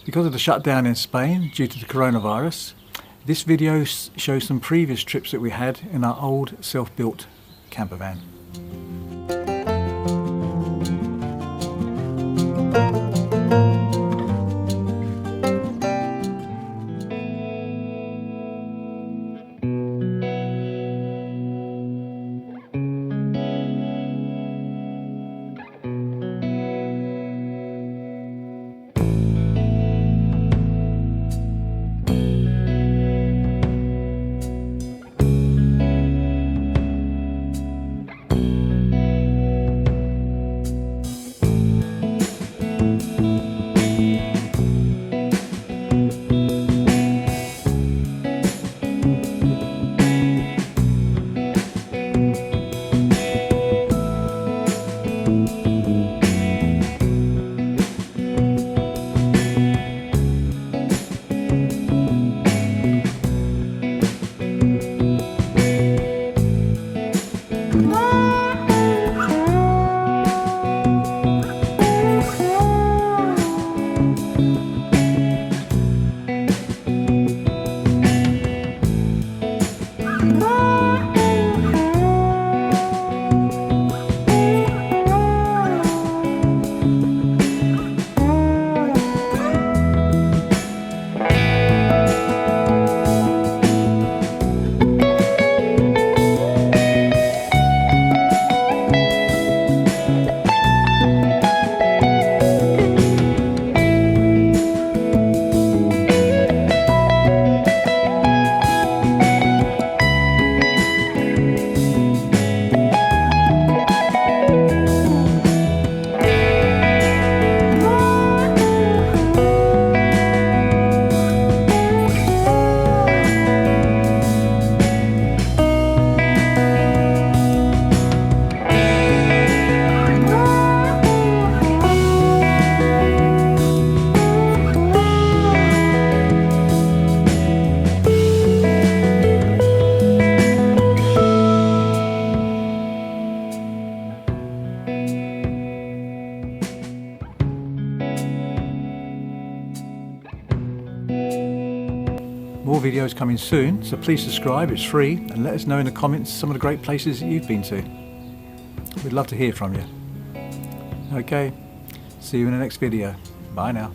Because of the shutdown in Spain due to the coronavirus, this video shows some previous trips that we had in our old self-built camper van. More videos coming soon, so please subscribe, it's free, and let us know in the comments some of the great places that you've been to. We'd love to hear from you. Okay, see you in the next video. Bye now.